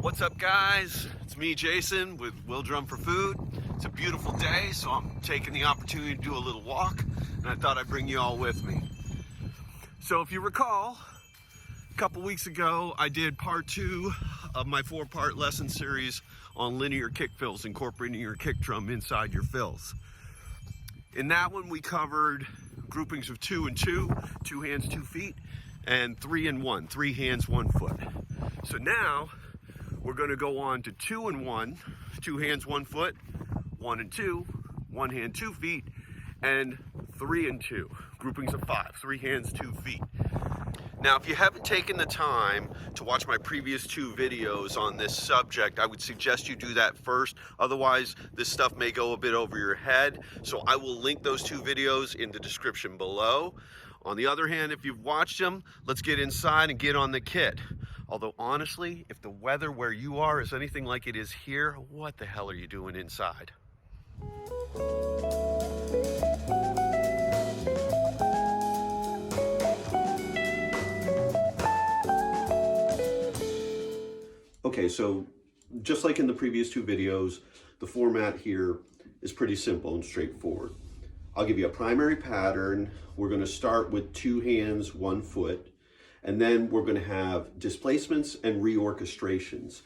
What's up, guys? It's me, Jason, with Will Drum for Food. It's a beautiful day, so I'm taking the opportunity to do a little walk, and I thought I'd bring you all with me. So if you recall, a couple weeks ago, I did part 2 of my 4-part lesson series on linear kick fills, incorporating your kick drum inside your fills. In that one, we covered groupings of 2 and 2, 2 hands, 2 feet, and 3 and 1, 3 hands, 1 foot. So now, we're going to go on to 2 and 1, 2 hands, 1 foot, 1 and 2, 1 hand, 2 feet, and 3 and 2, groupings of 5, 3 hands, 2 feet. Now, if you haven't taken the time to watch my previous 2 videos on this subject, I would suggest you do that first. Otherwise, this stuff may go a bit over your head. So I will link those 2 videos in the description below. On the other hand, if you've watched them, let's get inside and get on the kit. Although honestly, if the weather where you are is anything like it is here, what the hell are you doing inside? Okay, so just like in the previous 2 videos, the format here is pretty simple and straightforward. I'll give you a primary pattern. We're going to start with 2 hands, 1 foot. And then we're going to have displacements and reorchestrations.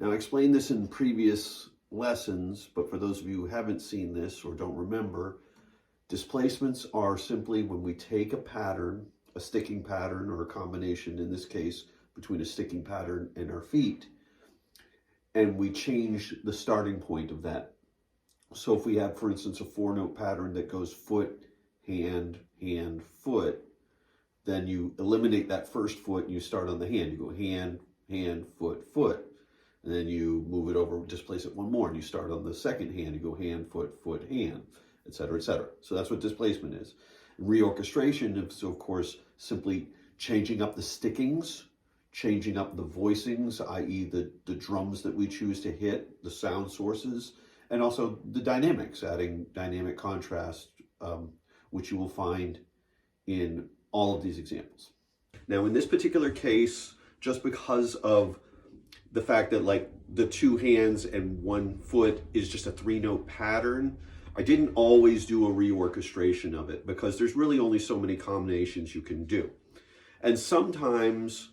Now, I explained this in previous lessons, but for those of you who haven't seen this or don't remember, displacements are simply when we take a pattern, a sticking pattern, or a combination, in this case, between a sticking pattern and our feet, and we change the starting point of that. So if we have, for instance, a 4-note pattern that goes foot, hand, hand, foot, then you eliminate that first foot and you start on the hand. You go hand, hand, foot, foot. And then you move it over, displace it one more, and you start on the second hand. You go hand, foot, foot, hand, etc., etc. So that's what displacement is. And reorchestration is, of course, simply changing up the stickings, changing up the voicings, i.e. the drums that we choose to hit, the sound sources, and also the dynamics, adding dynamic contrast, which you will find in all of these examples. Now, in this particular case, just because of the fact that like the 2 hands and 1 foot is just a 3-note pattern, I didn't always do a reorchestration of it because there's really only so many combinations you can do. And sometimes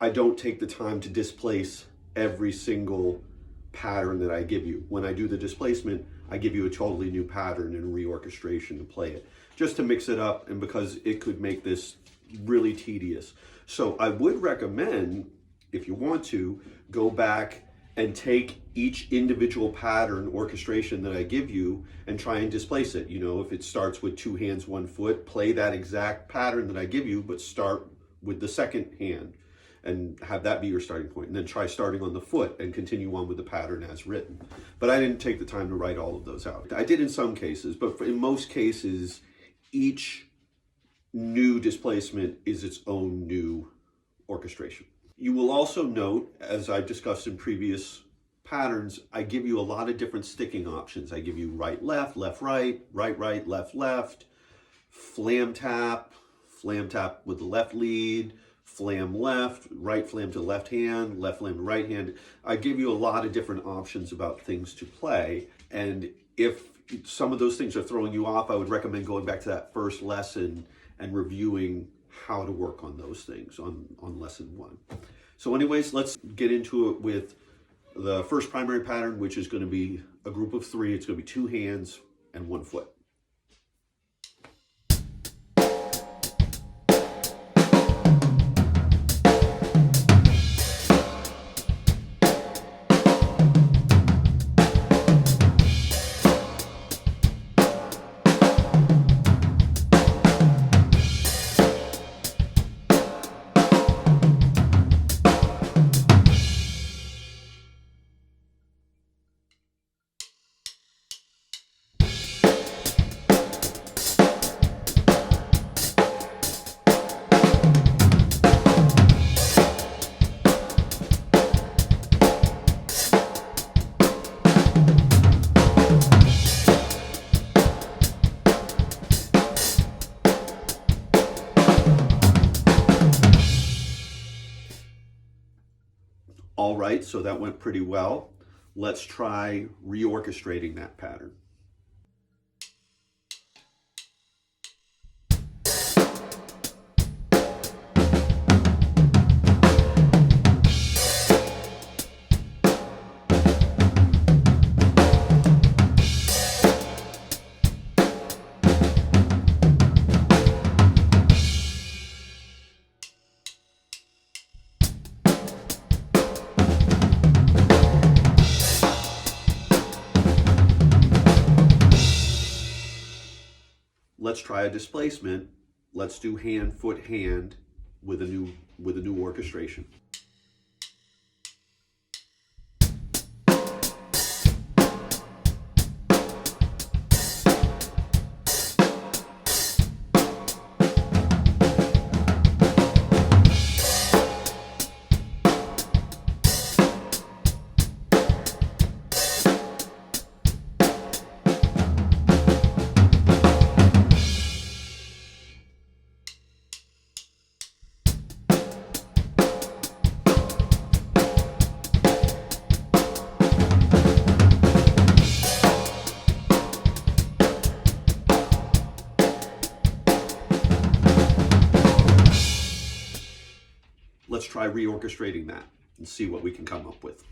I don't take the time to displace every single pattern that I give you. When I do the displacement, I give you a totally new pattern and reorchestration to play it, just to mix it up, and because it could make this really tedious. So I would recommend, if you want to, go back and take each individual pattern orchestration that I give you and try and displace it. You know, if it starts with 2 hands, 1 foot, play that exact pattern that I give you, but start with the second hand and have that be your starting point, and then try starting on the foot and continue on with the pattern as written. But I didn't take the time to write all of those out. I did in some cases, but in most cases, each new displacement is its own new orchestration. You will also note, as I've discussed in previous patterns, I give you a lot of different sticking options. I give you right, left, right, right, left, left, flam tap with the left lead, flam left, right flam to left hand, left flam to right hand. I give you a lot of different options about things to play. And if some of those things are throwing you off, I would recommend going back to that first lesson and reviewing how to work on those things on lesson 1. So anyways, let's get into it with the first primary pattern, which is going to be a group of 3. It's going to be 2 hands and 1 foot. All right, so that went pretty well. Let's try reorchestrating that pattern. Let's try a displacement. Let's do hand, foot, hand with a new orchestration. Let's try reorchestrating that and see what we can come up with.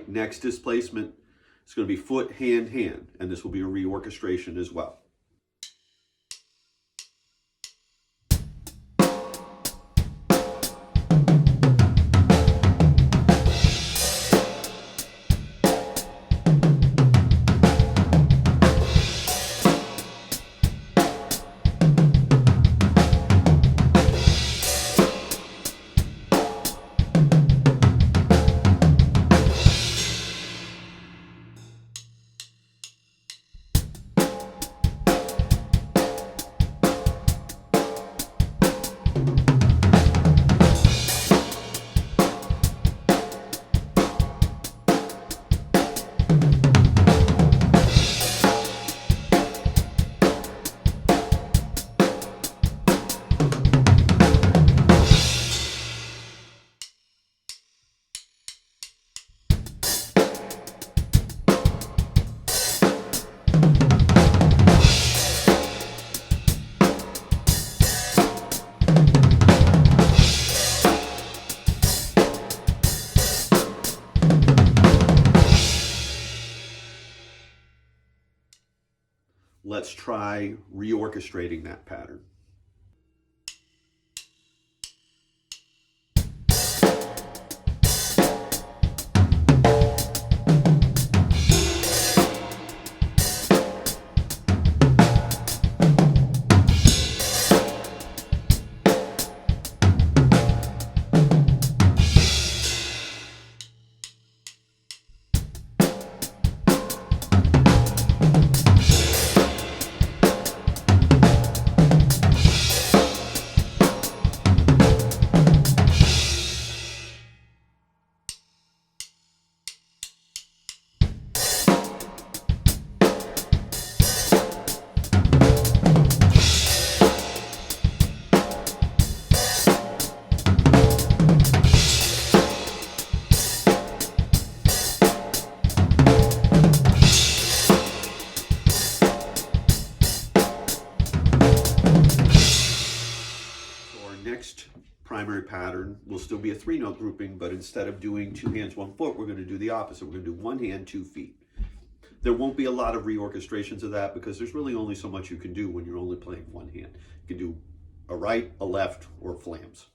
Next displacement is going to be foot, hand, hand, and this will be a reorchestration as well. Let's try reorchestrating that pattern. Next primary pattern will still be a 3-note grouping, but instead of doing 2 hands, 1 foot, we're going to do the opposite. We're going to do 1 hand, 2 feet. There won't be a lot of reorchestrations of that because there's really only so much you can do when you're only playing one hand. You can do a right, a left, or flams.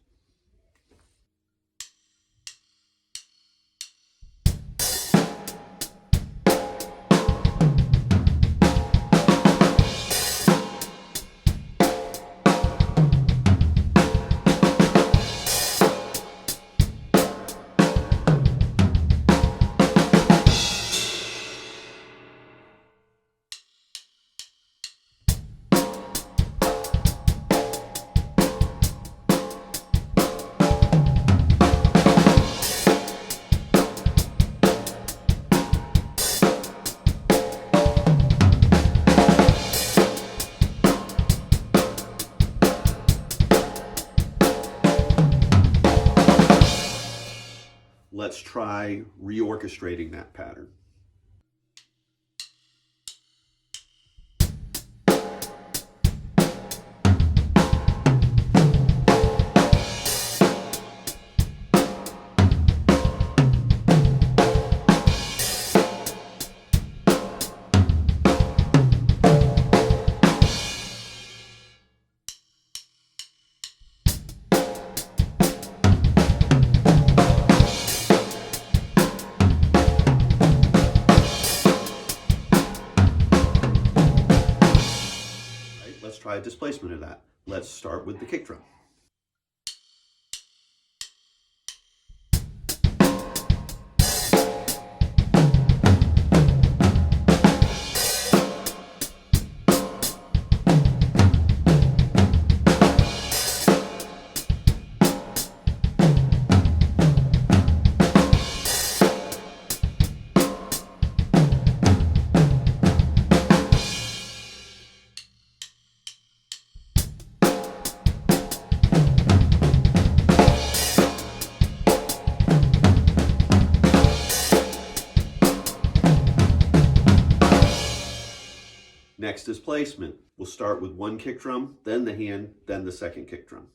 Let's try reorchestrating that pattern. Let's try a displacement of that. Let's start with the kick drum. Next displacement, we'll start with one kick drum, then the hand, then the second kick drum.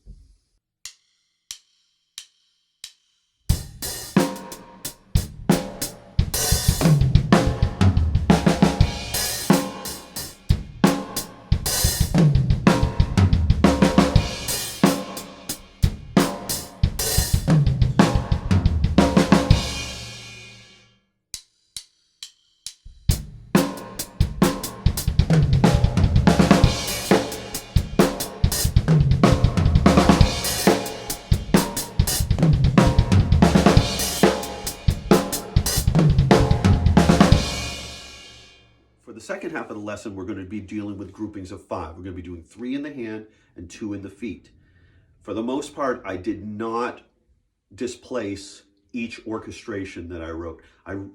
For the second half of the lesson, we're going to be dealing with groupings of 5. We're going to be doing 3 in the hand and 2 in the feet. For the most part, I did not displace each orchestration that I wrote.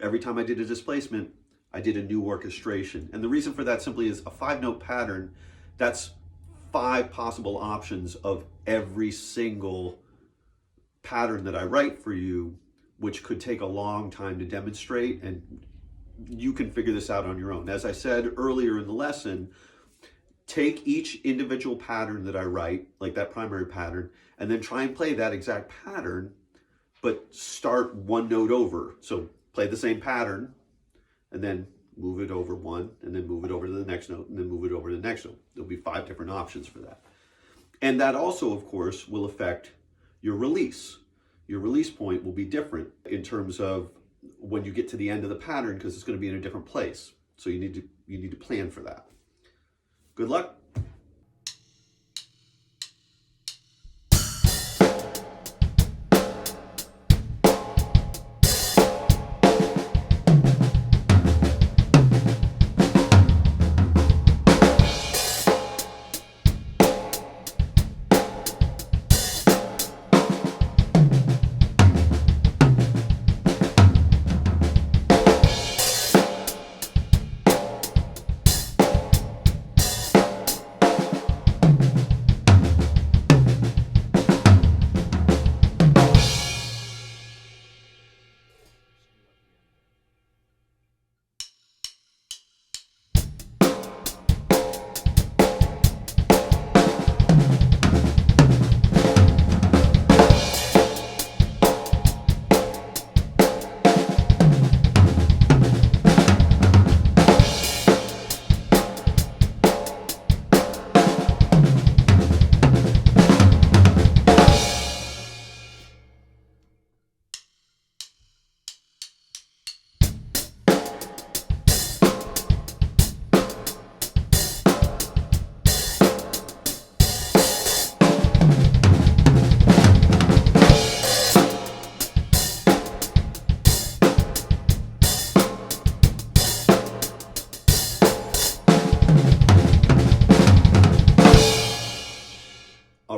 Every time I did a displacement, I did a new orchestration. And the reason for that simply is a 5-note pattern, that's 5 possible options of every single pattern that I write for you, which could take a long time to demonstrate, and you can figure this out on your own. As I said earlier in the lesson, take each individual pattern that I write, like that primary pattern, and then try and play that exact pattern, but start one note over. So play the same pattern, and then move it over one, and then move it over to the next note, and then move it over to the next note. There'll be 5 different options for that. And that also, of course, will affect your release. Your release point will be different in terms of when you get to the end of the pattern, because it's going to be in a different place. So you need to plan for that. Good luck.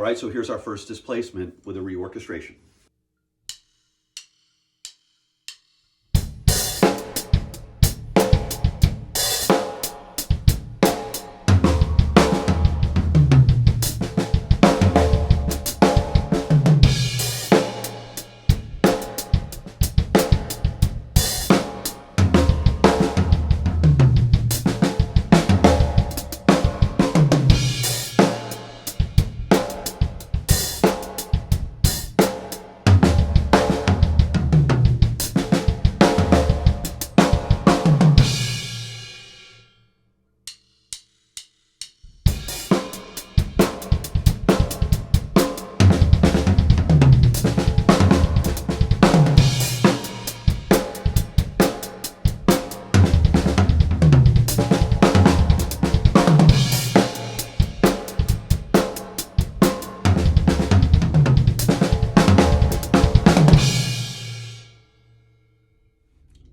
right, so here's our first displacement with a reorchestration.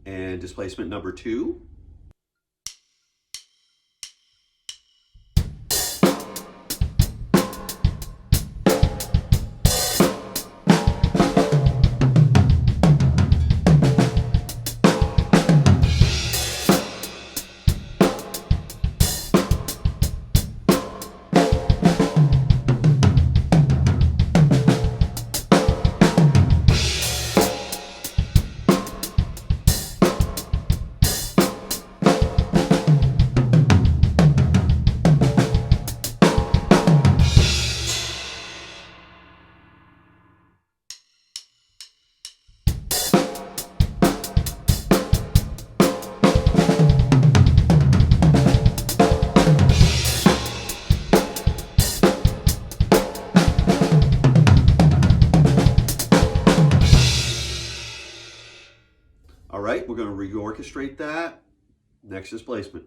And displacement number 2. All right, we're going to reorchestrate that. Next displacement.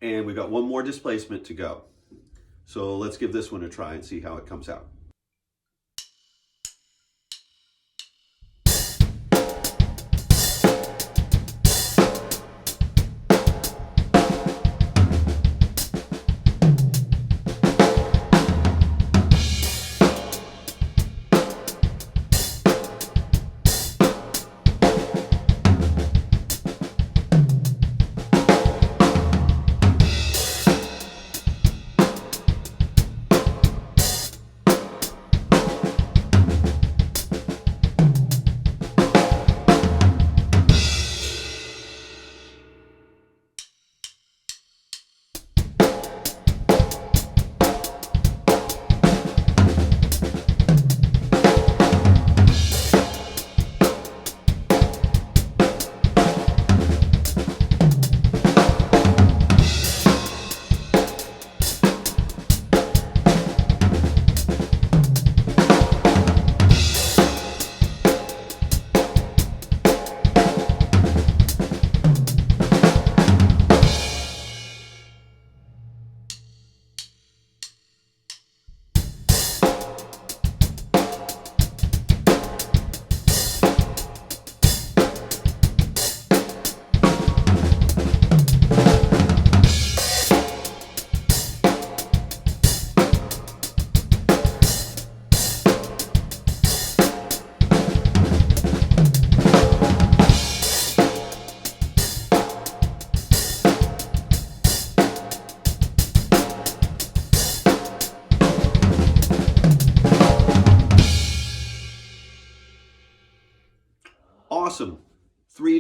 And we've got one more displacement to go. So let's give this one a try and see how it comes out.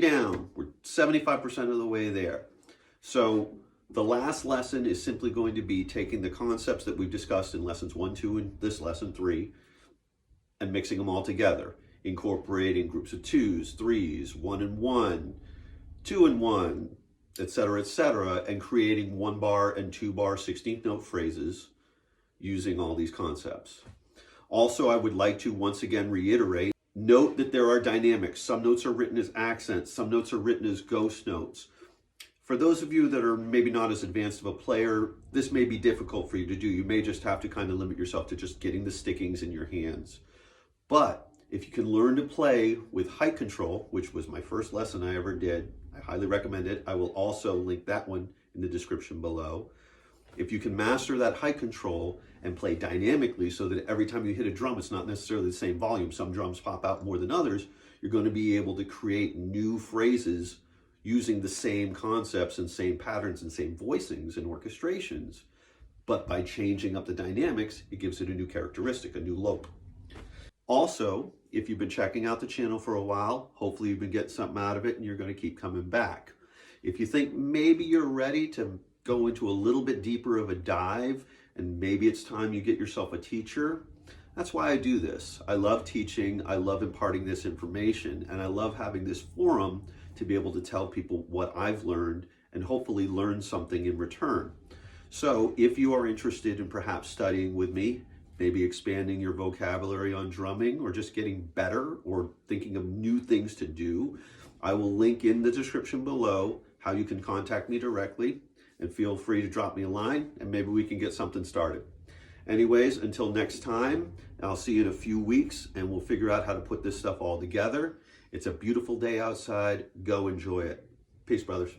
3 down. We're 75% of the way there. So the last lesson is simply going to be taking the concepts that we've discussed in lessons 1, 2, and this lesson 3, and mixing them all together, incorporating groups of 2s, 3s, 1 and 1, 2 and 1, etc., and creating 1 bar and 2 bar 16th note phrases using all these concepts. Also, I would like to once again reiterate, note that there are dynamics. Some notes are written as accents, some notes are written as ghost notes. For those of you that are maybe not as advanced of a player, this may be difficult for you to do. You may just have to kind of limit yourself to just getting the stickings in your hands. But if you can learn to play with height control, which was my first lesson I ever did, I highly recommend it. I will also link that one in the description below. If you can master that height control and play dynamically so that every time you hit a drum, it's not necessarily the same volume. Some drums pop out more than others. You're going to be able to create new phrases using the same concepts and same patterns and same voicings and orchestrations. But by changing up the dynamics, it gives it a new characteristic, a new look. Also, if you've been checking out the channel for a while, hopefully you've been getting something out of it and you're going to keep coming back. If you think maybe you're ready to go into a little bit deeper of a dive and maybe it's time you get yourself a teacher, that's why I do this. I love teaching, I love imparting this information, and I love having this forum to be able to tell people what I've learned and hopefully learn something in return. So if you are interested in perhaps studying with me, maybe expanding your vocabulary on drumming or just getting better or thinking of new things to do, I will link in the description below how you can contact me directly, and feel free to drop me a line and maybe we can get something started. Anyways, until next time, I'll see you in a few weeks and we'll figure out how to put this stuff all together. It's a beautiful day outside. Go enjoy it. Peace, brothers.